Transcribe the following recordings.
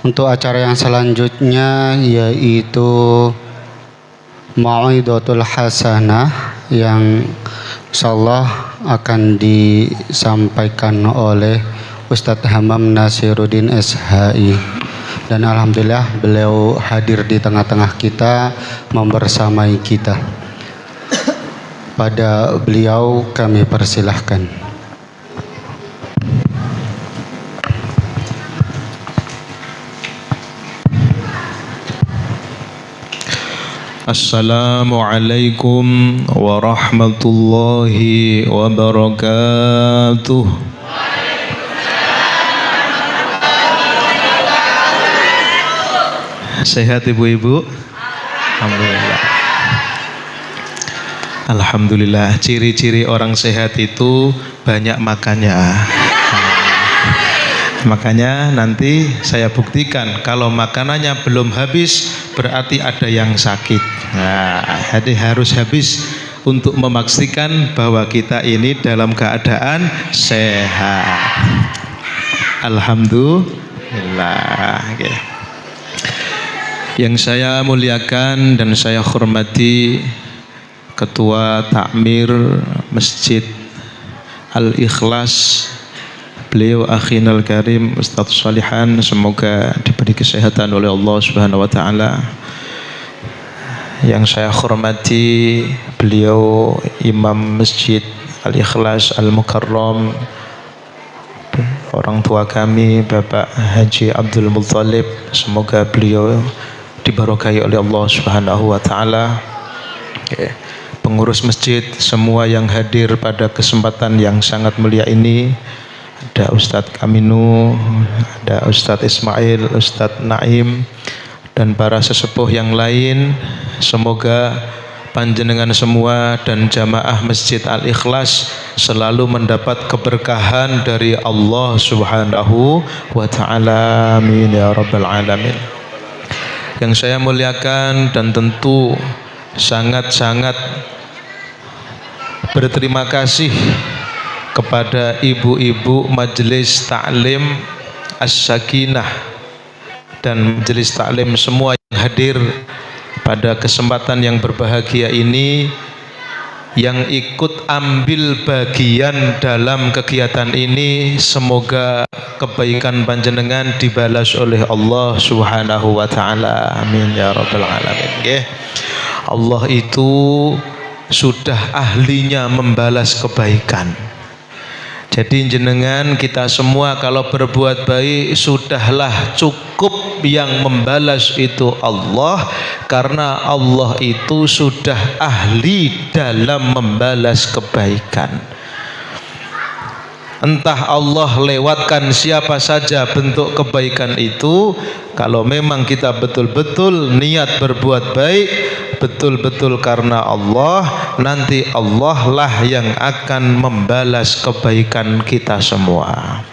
Untuk acara yang selanjutnya yaitu Mau'idatul Hasanah yang insyaallah akan disampaikan oleh Ustadz Hamam Nasiruddin SHI. Dan alhamdulillah beliau hadir di tengah-tengah kita, membersamai kita. Pada beliau kami persilahkan. Assalamualaikum warahmatullahi wabarakatuh. Sehat ibu-ibu? Alhamdulillah. Alhamdulillah. Ciri-ciri orang sehat itu banyak makannya. Makanya nanti saya buktikan kalau makanannya belum habis berarti ada yang sakit. Nah, jadi harus habis untuk memastikan bahwa kita ini dalam keadaan sehat. Alhamdulillah. Okay. Yang saya muliakan dan saya hormati Ketua Takmir Masjid Al-Ikhlas, beliau akhinal karim Ustadz Shalihan, semoga diberi kesehatan oleh Allah Subhanahu wa taala. Yang saya hormati beliau Imam Masjid Al-Ikhlas Al-Mukarram, orang tua kami Bapak Haji Abdul Muttalib, semoga beliau diberkahi oleh Allah Subhanahu wa taala. Pengurus masjid, semua yang hadir pada kesempatan yang sangat mulia ini, ada Ustadz Kaminu, ada Ustadz Ismail, Ustadz Naim, dan para sesepuh yang lain. Semoga panjenengan semua dan jamaah Masjid Al-Ikhlas selalu mendapat keberkahan dari Allah Subhanahu wa ta'ala. Amin ya rabbal alamin. Yang saya muliakan dan tentu sangat-sangat berterima kasih kepada ibu-ibu Majelis Ta'lim As-Sakinah dan Majelis Ta'lim semua yang hadir pada kesempatan yang berbahagia ini, yang ikut ambil bagian dalam kegiatan ini. Semoga kebaikan panjenengan dibalas oleh Allah Subhanahu wa taala. Amin ya rabbal alamin. Allah itu sudah ahlinya membalas kebaikan. Jadi jenengan kita semua kalau berbuat baik sudahlah cukup, yang membalas itu Allah, karena Allah itu sudah ahli dalam membalas kebaikan. Entah Allah lewatkan siapa saja bentuk kebaikan itu, kalau memang kita betul-betul niat berbuat baik, betul-betul karena Allah, nanti Allah lah yang akan membalas kebaikan kita semua.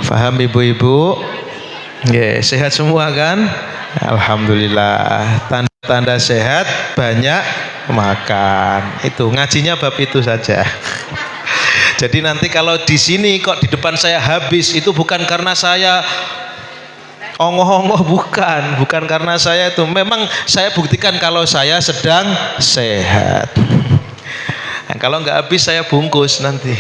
Faham ibu-ibu? Sehat semua kan? Alhamdulillah. Tanda-tanda sehat banyak makan. Itu ngajinya bab itu saja. Jadi nanti kalau di sini kok di depan saya habis, itu bukan karena saya ongoh-ongoh, bukan karena saya itu. Memang saya buktikan kalau saya sedang sehat. Nah, kalau nggak habis saya bungkus nanti.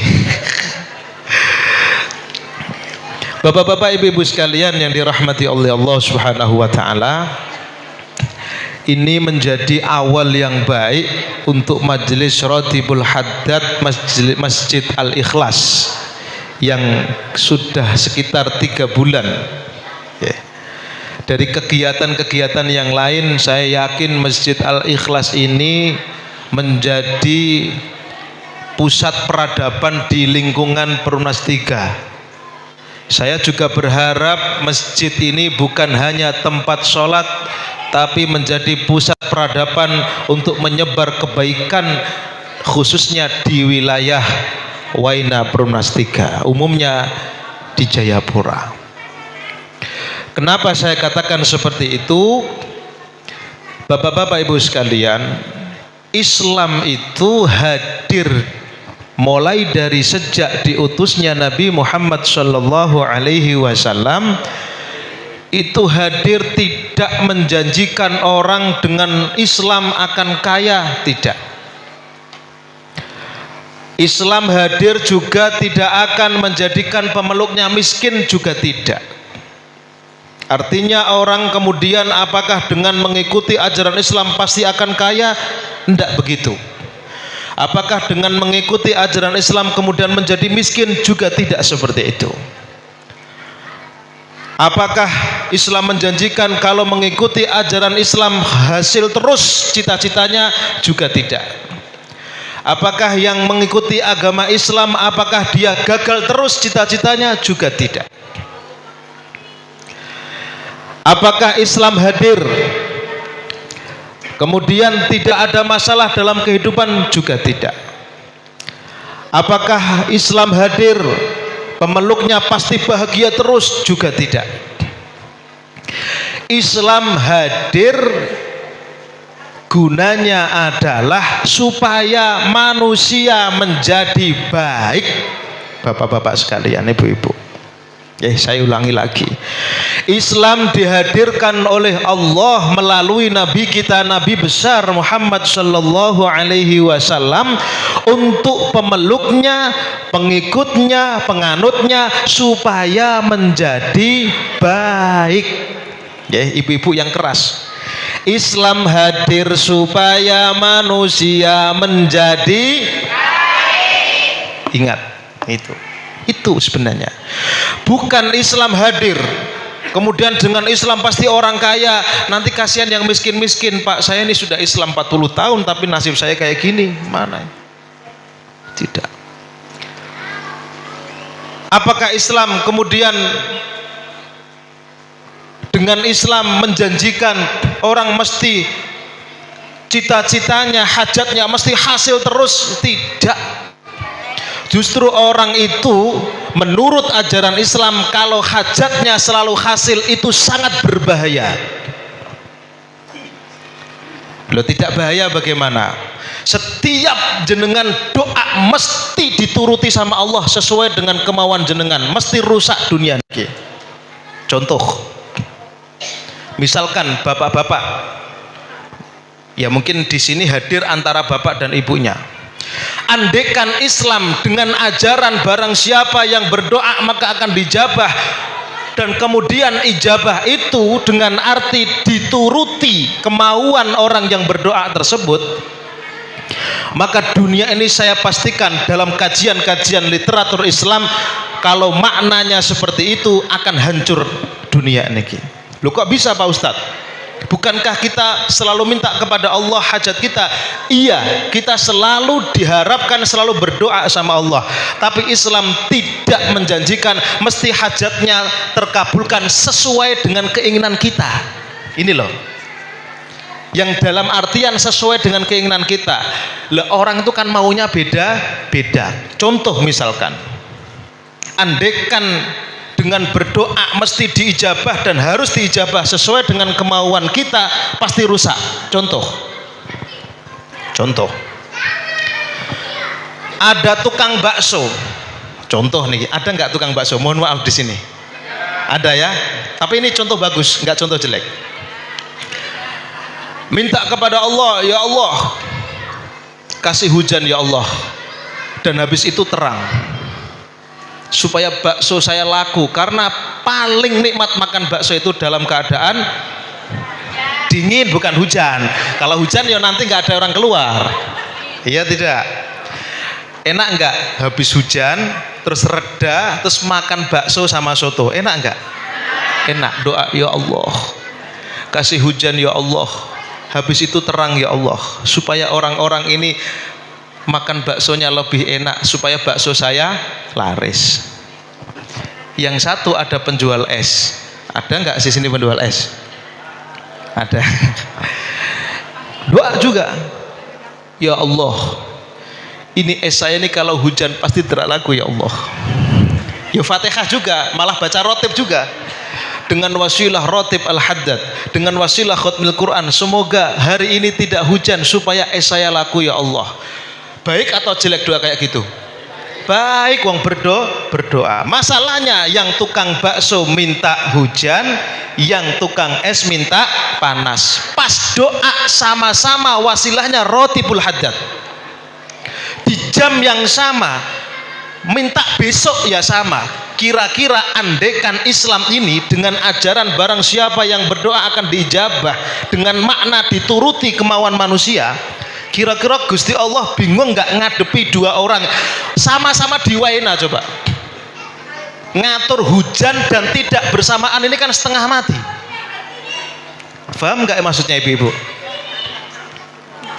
Bapak-bapak, ibu-ibu sekalian yang dirahmati oleh Allah Subhanahu wa taala, ini menjadi awal yang baik untuk Majelis Ratibul Haddad Masjid Al-Ikhlas yang sudah sekitar 3 bulan. Dari kegiatan-kegiatan yang lain, saya yakin Masjid Al-Ikhlas ini menjadi pusat peradaban di lingkungan Perumnas 3. Saya juga berharap masjid ini bukan hanya tempat sholat, tapi menjadi pusat peradaban untuk menyebar kebaikan, khususnya di wilayah Waina Perumnas 3, umumnya di Jayapura. Kenapa saya katakan seperti itu? Bapak-bapak, ibu sekalian, Islam itu hadir mulai dari sejak diutusnya Nabi Muhammad sallallahu alaihi wasallam itu hadir tidak menjanjikan orang dengan Islam akan kaya, tidak. Islam hadir juga tidak akan menjadikan pemeluknya miskin, juga tidak. Artinya orang kemudian apakah dengan mengikuti ajaran Islam pasti akan kaya? Tidak begitu. Apakah dengan mengikuti ajaran Islam kemudian menjadi miskin? Juga tidak seperti itu. Apakah Islam menjanjikan kalau mengikuti ajaran Islam hasil terus cita-citanya? Juga tidak. Apakah yang mengikuti agama Islam apakah dia gagal terus cita-citanya? Juga tidak. Apakah Islam hadir kemudian tidak ada masalah dalam kehidupan? Juga tidak. Apakah Islam hadir pemeluknya pasti bahagia terus? Juga tidak. Islam hadir gunanya adalah supaya manusia menjadi baik. Bapak-bapak sekalian, ibu-ibu, saya ulangi lagi. Islam dihadirkan oleh Allah melalui Nabi kita, Nabi besar Muhammad sallallahu alaihi wasallam, untuk pemeluknya, pengikutnya, penganutnya supaya menjadi baik. Ibu-ibu yang keras. Islam hadir supaya manusia menjadi baik. Ingat itu sebenarnya. Bukan Islam hadir kemudian dengan Islam pasti orang kaya, nanti kasihan yang miskin-miskin. Pak, saya ini sudah Islam 40 tahun tapi nasib saya kayak gini. Mana? Tidak. Apakah Islam kemudian dengan Islam menjanjikan orang mesti cita-citanya, hajatnya mesti hasil terus? Tidak. Justru orang itu menurut ajaran Islam kalau hajatnya selalu hasil itu sangat berbahaya. Loh, tidak bahaya bagaimana? Setiap jenengan doa mesti dituruti sama Allah sesuai dengan kemauan jenengan, mesti rusak dunia niki. Contoh, misalkan bapak-bapak, ya mungkin di sini hadir antara bapak dan ibunya. Andaikan Islam dengan ajaran barang siapa yang berdoa maka akan dijabah, dan kemudian ijabah itu dengan arti dituruti kemauan orang yang berdoa tersebut, maka dunia ini saya pastikan dalam kajian-kajian literatur Islam, kalau maknanya seperti itu akan hancur dunia ini. Loh, kok bisa Pak Ustadz? Bukankah kita selalu minta kepada Allah hajat kita? Iya, kita selalu diharapkan selalu berdoa sama Allah. Tapi Islam tidak menjanjikan mesti hajatnya terkabulkan sesuai dengan keinginan kita. Ini loh, yang dalam artian sesuai dengan keinginan kita. Lah, orang itu kan maunya beda-beda. Contoh misalkan, andaikan dengan berdoa mesti diijabah dan harus diijabah sesuai dengan kemauan kita, pasti rusak. Contoh, ada tukang bakso. Contoh nih, ada nggak tukang bakso? Mohon maaf di sini. Ada ya, tapi ini contoh bagus, nggak contoh jelek. Minta kepada Allah, ya Allah, kasih hujan ya Allah, dan habis itu terang, supaya bakso saya laku. Karena paling nikmat makan bakso itu dalam keadaan dingin, bukan hujan. Kalau hujan ya nanti nggak ada orang keluar. Iya tidak? Enak nggak habis hujan terus reda terus makan bakso sama soto? Enak nggak? Enak. Doa, ya Allah, kasih hujan ya Allah, habis itu terang ya Allah, supaya orang-orang ini makan baksonya lebih enak, supaya bakso saya laris. Yang satu ada penjual es. Ada nggak di sini penjual es? Ada. Doa juga, ya Allah, ini es saya ini kalau hujan pasti tidak laku ya Allah. Ya Fatihah juga, malah baca rotib juga. Dengan wasilah rotib al-haddad, dengan wasilah khutmil Quran, semoga hari ini tidak hujan supaya es saya laku ya Allah. Baik atau jelek doa kayak gitu? baik wong berdoa. Masalahnya yang tukang bakso minta hujan, yang tukang es minta panas. Pas doa sama-sama wasilahnya rotibul hajat. Di jam yang sama, minta besok ya sama. Kira-kira andekan Islam ini dengan ajaran barang siapa yang berdoa akan diijabah, dengan makna dituruti kemauan manusia, kira-kira Gusti Allah bingung nggak ngadepi dua orang sama-sama diwaina? Coba ngatur hujan dan tidak bersamaan, ini kan setengah mati. Paham nggak maksudnya ibu-ibu?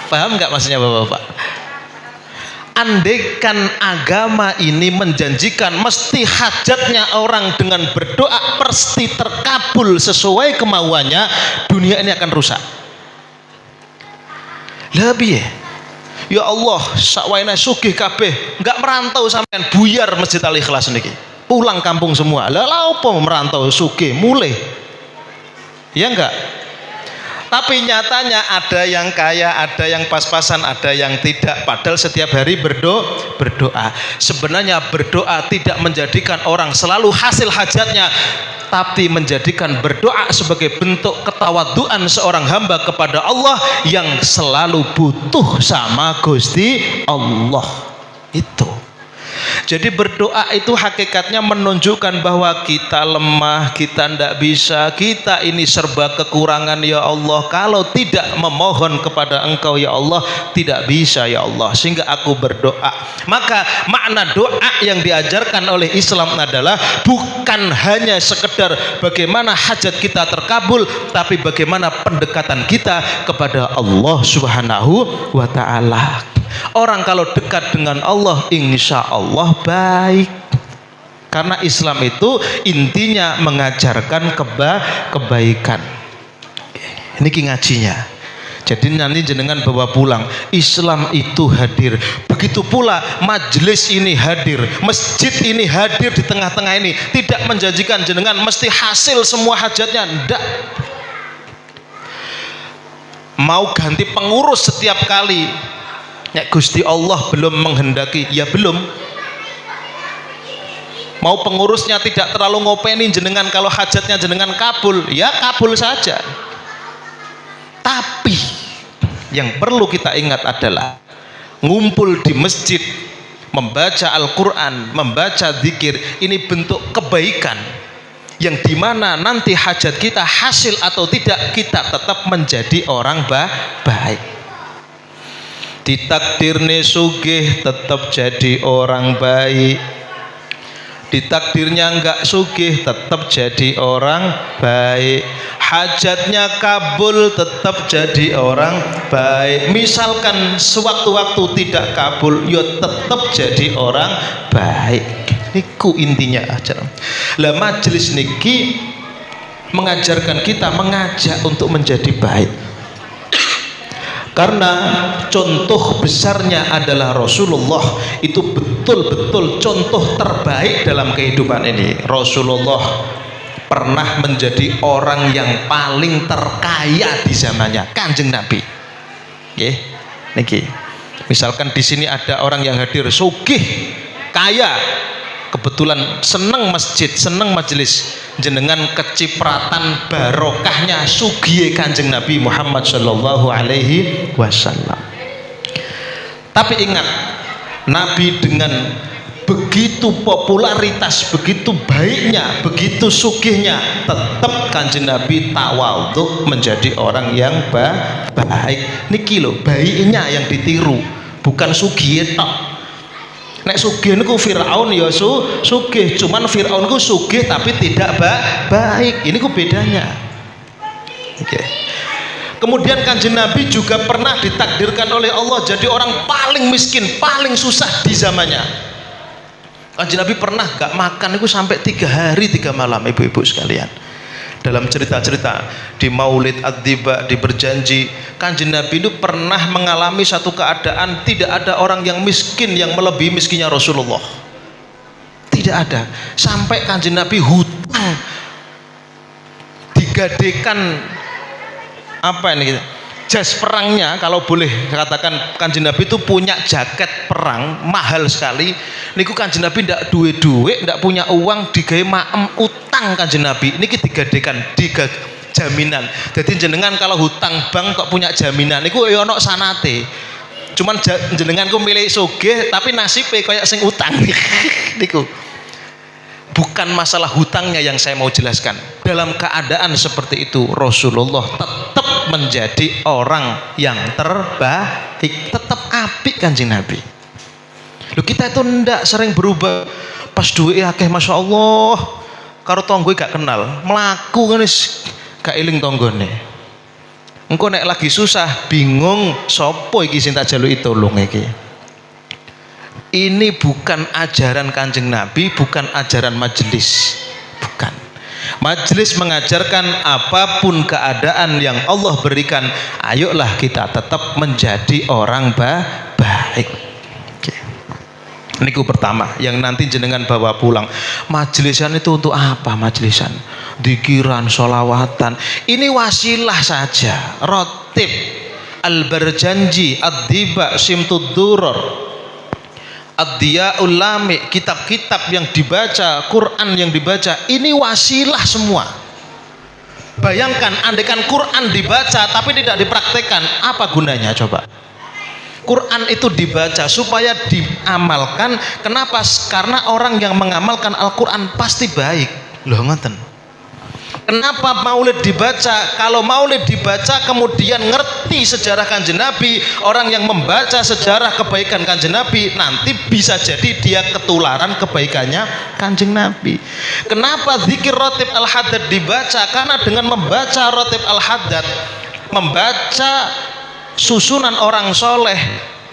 Paham nggak maksudnya bapak-bapak? Andaikan agama ini menjanjikan mesti hajatnya orang dengan berdoa pasti terkabul sesuai kemauannya, dunia ini akan rusak. Lebih ya Allah, sakwaina sugih kabeh, enggak merantau sampean buyar Masjid Al Ikhlas niki. Pulang kampung semua. Lah opo merantau sugih mulai? Ya enggak? Tapi nyatanya ada yang kaya, ada yang pas-pasan, ada yang tidak. Padahal setiap hari berdoa. Sebenarnya berdoa tidak menjadikan orang selalu hasil hajatnya, tapi menjadikan berdoa sebagai bentuk ketawaduan seorang hamba kepada Allah yang selalu butuh sama Gusti Allah. Itu. Jadi berdoa itu hakikatnya menunjukkan bahwa kita lemah, kita tidak bisa, kita ini serba kekurangan ya Allah. Kalau tidak memohon kepada Engkau ya Allah, tidak bisa ya Allah. Sehingga aku berdoa. Maka makna doa yang diajarkan oleh Islam adalah bukan hanya sekedar bagaimana hajat kita terkabul, tapi bagaimana pendekatan kita kepada Allah Subhanahu wa Ta'ala. Orang kalau dekat dengan Allah insya Allah baik, karena Islam itu intinya mengajarkan kebaikan. Ini ngajinya. Jadi nanti jenengan bawa pulang, Islam itu hadir. Begitu pula majelis ini hadir, masjid ini hadir di tengah-tengah ini, tidak menjanjikan jenengan mesti hasil semua hajatnya, ndak. Mau ganti pengurus setiap kali, ya Gusti Allah belum menghendaki, ya belum. Mau pengurusnya tidak terlalu ngopeni jenengan, kalau hajatnya jenengan kabul, ya kabul saja. Tapi yang perlu kita ingat adalah ngumpul di masjid, membaca Al-Quran, membaca zikir, ini bentuk kebaikan yang dimana nanti hajat kita hasil atau tidak, kita tetap menjadi orang baik. Ditakdirne sugih tetap jadi orang baik, ditakdirnya enggak sugih tetap jadi orang baik, hajatnya kabul tetap jadi orang baik. Misalkan sewaktu-waktu tidak kabul, ya tetap jadi orang baik. Niku intinya aja. Lah majelis niki mengajarkan kita, mengajak untuk menjadi baik. Karena contoh besarnya adalah Rasulullah, itu betul-betul contoh terbaik dalam kehidupan ini. Rasulullah pernah menjadi orang yang paling terkaya di zamannya, Kanjeng Nabi. Nggih, niki. Misalkan di sini ada orang yang hadir sugih, kaya, kebetulan seneng masjid, seneng majelis, jenengan kecipratan barokahnya sugiye Kanjeng Nabi Muhammad sallallahu alaihi wasallam. Tapi ingat, Nabi dengan begitu popularitas, begitu baiknya, begitu sugihnya, tetap Kanjeng Nabi tawadhu menjadi orang yang baik. Niki lho, baiknya yang ditiru, bukan sugih tok. Nek sugih niku Firaun ya sugih, cuman Firaun ku sugih tapi tidak baik. Ini ku bedanya. Oke. Kemudian Kanjeng Nabi juga pernah ditakdirkan oleh Allah jadi orang paling miskin, paling susah di zamannya. Kanjeng Nabi pernah gak makan itu sampai 3 hari 3 malam, ibu-ibu sekalian. Dalam cerita-cerita di Maulid Ad-Diba, di berjanji, Kanjeng Nabi itu pernah mengalami satu keadaan tidak ada orang yang miskin yang melebihi miskinnya Rasulullah. Tidak ada. Sampai Kanjeng Nabi hutang digadekan apa ini, jas perangnya, kalau boleh katakan Kanjeng Nabi itu punya jaket perang mahal sekali. Niku Kanjeng Nabi ndak duwe duit, ndak punya uang, digawe maem utang Kanjeng Nabi. Niki digadekan, jaminan. Jadi jenengan kalau hutang bank kok punya jaminan niku ya ono sanate. Cuman jenengan ku milih sugih tapi nasibe kayak sing utang. Niku. Bukan masalah hutangnya yang saya mau jelaskan. Dalam keadaan seperti itu Rasulullah tetap menjadi orang yang terbaik, tetap apik Kanjeng Nabi. Loh, kita itu ndak sering berubah. Pas duwe akeh Masya Allah, karo tonggo gak kenal, melaku kan wis gak eling tonggone. Engko nek lagi susah bingung sopo iki sing tak jaluki tolong iki. Ini bukan ajaran Kanjeng Nabi, bukan ajaran majelis, bukan. Majelis mengajarkan apapun keadaan yang Allah berikan, ayolah kita tetap menjadi orang baik. Oke. Niku pertama yang nanti jenengan bawa pulang. Majelisan itu untuk apa majelisan? Dikiran, sholawatan. Ini wasilah saja. Rotib, al-barjanji, ad-diba, simtud duror, Ad-Diya'ul Lami, kitab-kitab yang dibaca, Quran yang dibaca, ini wasilah semua. Bayangkan andaikan Quran dibaca tapi tidak dipraktekkan, apa gunanya coba? Quran itu dibaca supaya diamalkan. Kenapa? Karena orang yang mengamalkan Al-Quran pasti baik. Loh ngoten. Kenapa maulid dibaca? Kalau maulid dibaca kemudian ngerti sejarah Kanjeng Nabi, orang yang membaca sejarah kebaikan Kanjeng Nabi nanti bisa jadi dia ketularan kebaikannya Kanjeng Nabi. Kenapa zikir rotib al-haddad dibaca? Karena dengan membaca rotib al-haddad, membaca susunan orang soleh,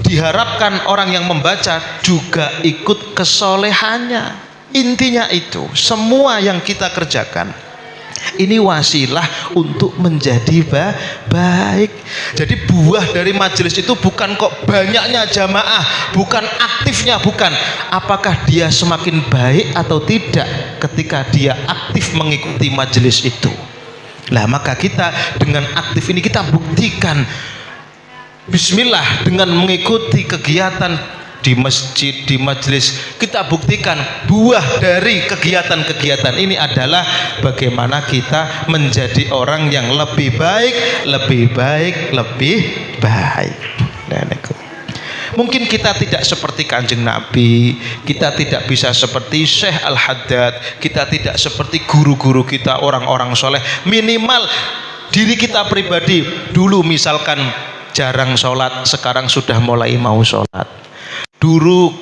diharapkan orang yang membaca juga ikut kesolehannya. Intinya itu, semua yang kita kerjakan ini wasilah untuk menjadi baik. Jadi buah dari majelis itu bukan kok banyaknya jamaah, bukan aktifnya, bukan. Apakah dia semakin baik atau tidak ketika dia aktif mengikuti majelis itu. Nah, maka kita dengan aktif ini kita buktikan bismillah dengan mengikuti kegiatan di masjid, di majelis, kita buktikan buah dari kegiatan-kegiatan ini adalah bagaimana kita menjadi orang yang lebih baik, lebih baik, lebih baik. Mungkin kita tidak seperti Kanjeng Nabi, kita tidak bisa seperti Syekh Al-Haddad, kita tidak seperti guru-guru kita, orang-orang soleh. Minimal diri kita pribadi dulu misalkan jarang sholat, sekarang sudah mulai mau sholat. Dulu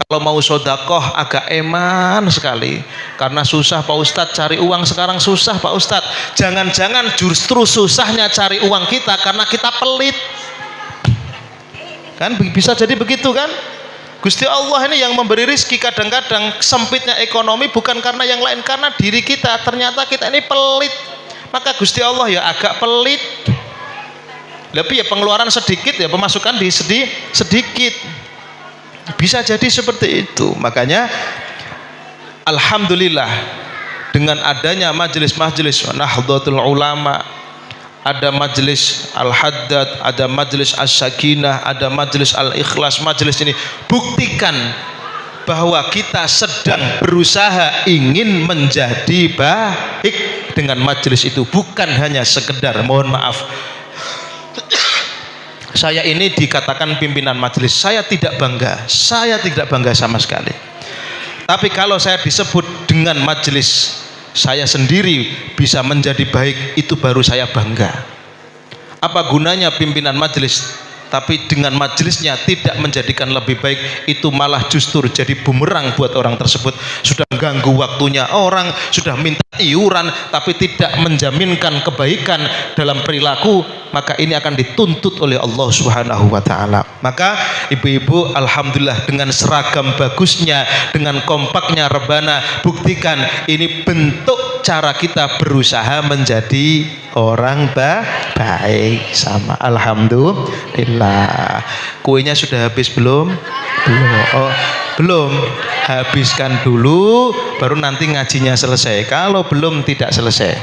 kalau mau sodakoh agak eman sekali karena susah Pak Ustadz cari uang, sekarang susah Pak Ustadz. Jangan-jangan justru susahnya cari uang kita karena kita pelit, kan bisa jadi begitu kan? Gusti Allah ini yang memberi rizki, kadang-kadang sempitnya ekonomi bukan karena yang lain, karena diri kita, ternyata kita ini pelit, maka Gusti Allah ya agak pelit. Lebih ya pengeluaran sedikit ya pemasukan di sedikit. Bisa jadi seperti itu. Makanya alhamdulillah dengan adanya majelis-majelis Nahdlatul Ulama, ada majelis Al-Haddad, ada majelis As-Sakinah, ada majelis Al-Ikhlas. Majelis ini buktikan bahwa kita sedang berusaha ingin menjadi baik dengan majelis itu, bukan hanya sekedar mohon maaf saya ini dikatakan pimpinan majelis, saya tidak bangga sama sekali. Tapi kalau saya disebut dengan majelis saya sendiri bisa menjadi baik, itu baru saya bangga. Apa gunanya pimpinan majelis tapi dengan majelisnya tidak menjadikan lebih baik, itu malah justru jadi bumerang buat orang tersebut. Sudah ganggu waktunya orang, sudah minta iuran tapi tidak menjaminkan kebaikan dalam perilaku, maka ini akan dituntut oleh Allah Subhanahu wa taala. Maka ibu-ibu alhamdulillah dengan seragam bagusnya, dengan kompaknya rebana, buktikan ini bentuk cara kita berusaha menjadi orang baik sama. Alhamdulillah. Kuenya sudah habis belum? Belum. Oh, belum. Habiskan dulu baru nanti ngajinya selesai. Kalau belum tidak selesai.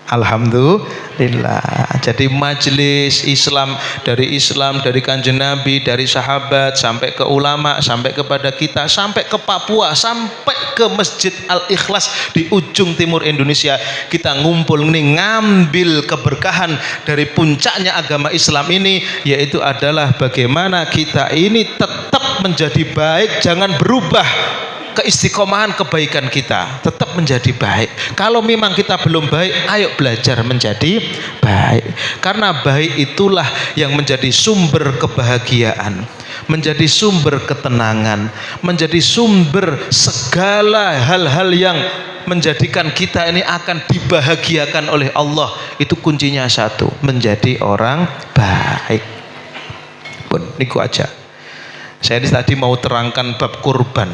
Alhamdulillah. Jadi majelis Islam dari Kanjeng Nabi, dari sahabat sampai ke ulama, sampai kepada kita, sampai ke Papua, sampai ke Masjid Al-Ikhlas di ujung timur Indonesia. Kita ngumpul nih ngambil keberkahan dari puncaknya agama Islam ini, yaitu adalah bagaimana kita ini tetap menjadi baik, jangan berubah. Keistiqomahan kebaikan kita tetap menjadi baik. Kalau memang kita belum baik, ayo belajar menjadi baik. Karena baik itulah yang menjadi sumber kebahagiaan, menjadi sumber ketenangan, menjadi sumber segala hal-hal yang menjadikan kita ini akan dibahagiakan oleh Allah. Itu kuncinya satu, menjadi orang baik. Pun niku aja. Saya tadi mau terangkan bab kurban,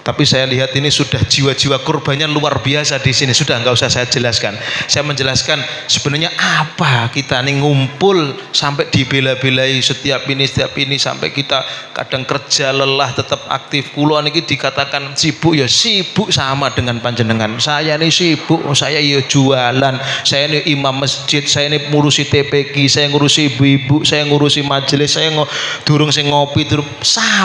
tapi saya lihat ini sudah jiwa-jiwa kurbannya luar biasa di sini. Sudah nggak usah saya jelaskan. Saya menjelaskan sebenarnya apa kita nih ngumpul sampai dibela-belai setiap ini sampai kita kadang kerja lelah tetap aktif. Kulo niki dikatakan sibuk, ya sibuk sama dengan panjenengan. Saya ini sibuk, saya ya jualan, saya ini imam masjid, saya ini ngurusi TPQ, saya ngurusi ibu-ibu, saya ngurusi majelis, saya durung sing ngopi durung sama.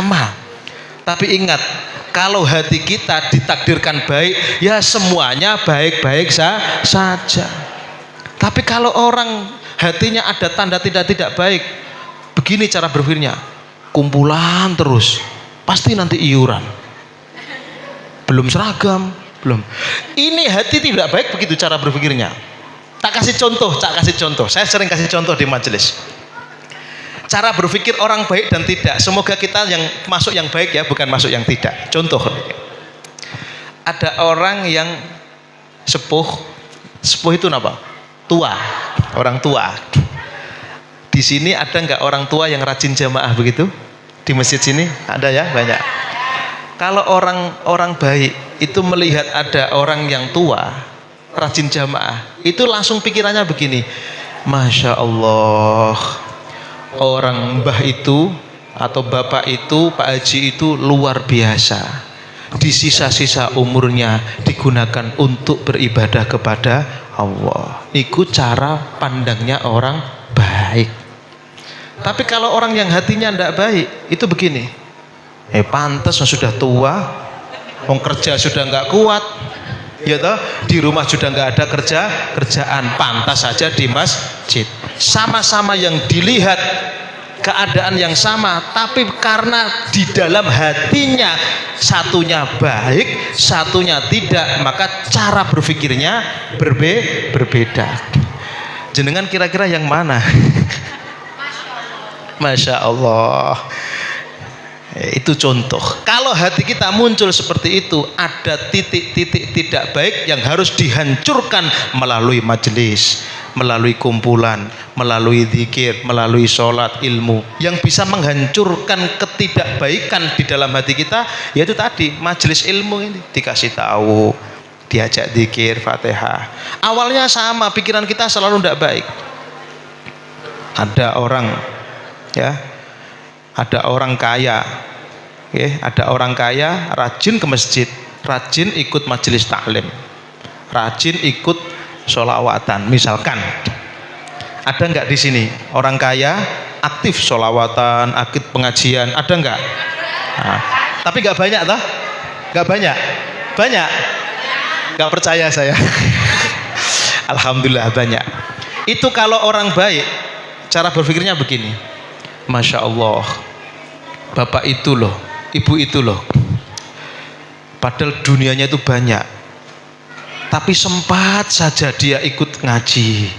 Tapi ingat, kalau hati kita ditakdirkan baik, ya semuanya baik-baik saja. Tapi kalau orang hatinya ada tanda tidak baik, begini cara berpikirnya, kumpulan terus, pasti nanti iuran. Belum seragam, belum. Ini hati tidak baik, begitu cara berpikirnya. Tak kasih contoh. Saya sering kasih contoh di majelis. Cara berpikir orang baik dan tidak. Semoga kita yang masuk yang baik ya, bukan masuk yang tidak. Contoh, ada orang yang sepuh itu apa? Tua, orang tua. Di sini ada nggak orang tua yang rajin jamaah begitu? Di masjid sini ada ya, banyak. Kalau orang baik itu melihat ada orang yang tua rajin jamaah, itu langsung pikirannya begini, Masya Allah, orang mbah itu atau bapak itu, Pak Haji itu luar biasa. Di sisa-sisa umurnya digunakan untuk beribadah kepada Allah. Itu cara pandangnya orang baik. Tapi kalau orang yang hatinya tidak baik, itu begini, pantas sudah tua, wong kerja sudah nggak kuat, ya toh, di rumah sudah nggak ada kerjaan, pantas saja di masjid. Sama-sama yang dilihat keadaan yang sama, tapi karena di dalam hatinya satunya baik, satunya tidak, maka cara berpikirnya berbeda. Jenengan kira-kira yang mana? Masya Allah. Itu contoh. Kalau hati kita muncul seperti itu, ada titik-titik tidak baik yang harus dihancurkan melalui majelis, melalui kumpulan, melalui zikir, melalui sholat, ilmu. Yang bisa menghancurkan ketidakbaikan di dalam hati kita, yaitu tadi majelis ilmu ini. Dikasih tahu, diajak zikir, Fatihah. Awalnya sama, pikiran kita selalu tidak baik. Ada orang, ya, ada orang kaya, ada orang kaya rajin ke masjid, rajin ikut majelis taklim, rajin ikut sholawatan. Misalkan ada nggak di sini orang kaya aktif sholawatan, aktif pengajian, ada nggak? Nah, tapi nggak banyak toh? Nggak banyak? Banyak? Nggak percaya saya. Alhamdulillah banyak. Itu kalau orang baik, cara berpikirnya begini, Masya Allah, bapak itu loh, ibu itu loh, padahal dunianya itu banyak, tapi sempat saja dia ikut ngaji.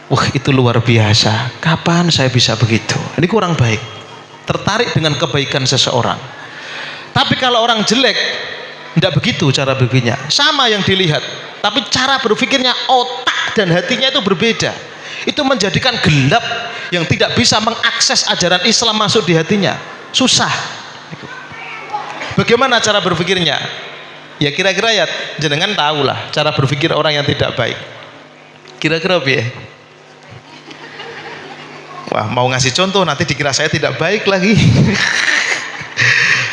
Wah, itu luar biasa. Kapan saya bisa begitu? Ini kurang baik, tertarik dengan kebaikan seseorang. Tapi kalau orang jelek, tidak begitu cara berpikirnya. Sama yang dilihat, tapi cara berpikirnya, otak dan hatinya itu berbeda. Itu menjadikan gelap, yang tidak bisa mengakses ajaran Islam masuk di hatinya. Susah. Bagaimana cara berpikirnya? Ya kira-kira ya jenengan tahulah cara berpikir orang yang tidak baik. Kira-kira apa ya? Wah, mau ngasih contoh nanti dikira saya tidak baik lagi.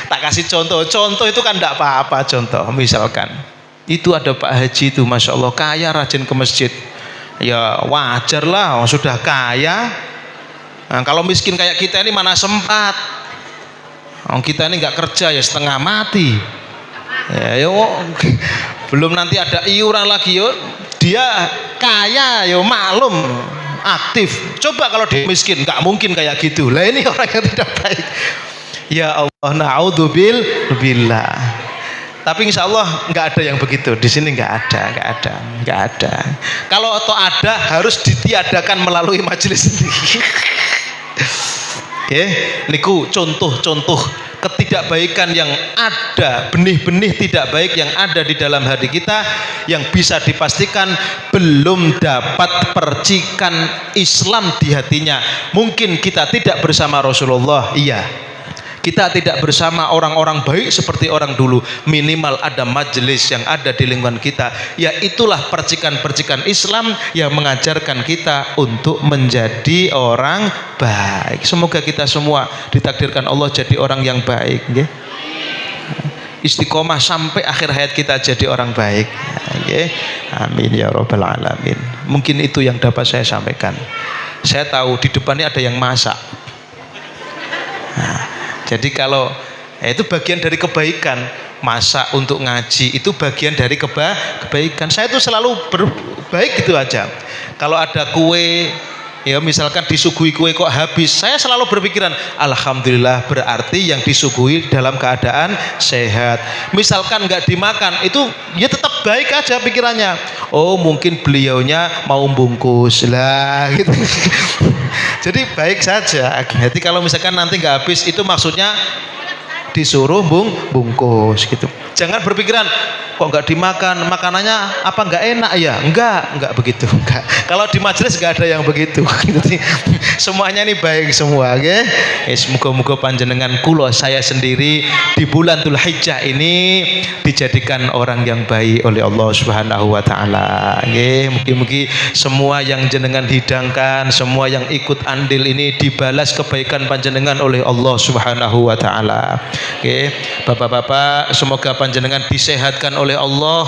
Tak kasih contoh itu kan tidak apa-apa. Contoh misalkan itu ada Pak Haji itu, Masya Allah, kaya, rajin ke masjid, Ya wajar lah, sudah kaya. Nah, kalau miskin kayak kita ini mana sempat. Kita ini nggak kerja ya setengah mati. Ya, yo, belum nanti ada iuran lagi yo. Dia kaya yo maklum aktif. Coba kalau dia miskin nggak mungkin kayak gitu. Lah ini orang yang tidak baik. Ya Allah, naudzubillah. Tapi insya Allah nggak ada yang begitu di sini, nggak ada. Kalau atau ada harus ditiadakan melalui majelis ini. Niku contoh-contoh ketidakbaikan yang ada, benih-benih tidak baik yang ada di dalam hati kita, yang bisa dipastikan belum dapat percikan Islam di hatinya. Mungkin kita tidak bersama Rasulullah, iya. Kita tidak bersama orang-orang baik seperti orang dulu. Minimal ada majelis yang ada di lingkungan kita. Ya itulah percikan-percikan Islam yang mengajarkan kita untuk menjadi orang baik. Semoga kita semua ditakdirkan Allah jadi orang yang baik. Istiqomah sampai akhir hayat kita jadi orang baik. Amin ya rabbal alamin. Mungkin itu yang dapat saya sampaikan. Saya tahu di depannya ada yang masak. Jadi kalau itu bagian dari kebaikan, masak untuk ngaji itu bagian dari kebaikan. Saya itu selalu berbaik gitu aja. Kalau ada kue, ya misalkan disuguhi kue kok habis, saya selalu berpikiran alhamdulillah, berarti yang disuguhi dalam keadaan sehat. Misalkan nggak dimakan, itu ya tetap baik aja pikirannya. Oh mungkin beliaunya mau bungkus lah gitu. Jadi baik saja. Jadi kalau misalkan nanti nggak habis, itu maksudnya disuruh bungkus gitu. Jangan berpikiran kok nggak dimakan, makanannya apa nggak enak ya? Enggak begitu. Enggak. Kalau di majelis nggak ada yang begitu. Semuanya ini baik semua, okay? Semoga panjenengan kulo saya sendiri di bulan Dzulhijjah ini dijadikan orang yang baik oleh Allah Subhanahu wa taala. Mugi-mugi semua yang jenengan hidangkan, semua yang ikut andil ini dibalas kebaikan panjenengan oleh Allah Subhanahu wa taala. Bapak-bapak, semoga panjenengan disehatkan oleh Allah,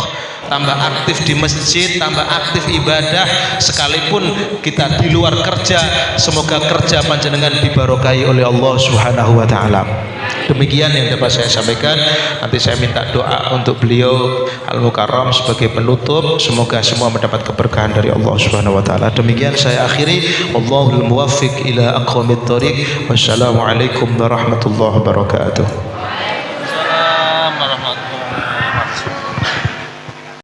tambah aktif di masjid, tambah aktif ibadah, sekalipun kita di luar kerja, semoga kerja panjenengan dibarokahi oleh Allah Subhanahu wa taala. Demikian yang dapat saya sampaikan. Nanti saya minta doa untuk beliau Al-Mukarram sebagai penutup. Semoga semua mendapat keberkahan dari Allah Subhanahu wa taala. Demikian saya akhiri. Wallahul muwaffiq ila aqwamit thoriq. Wassalamualaikum warahmatullahi wabarakatuh.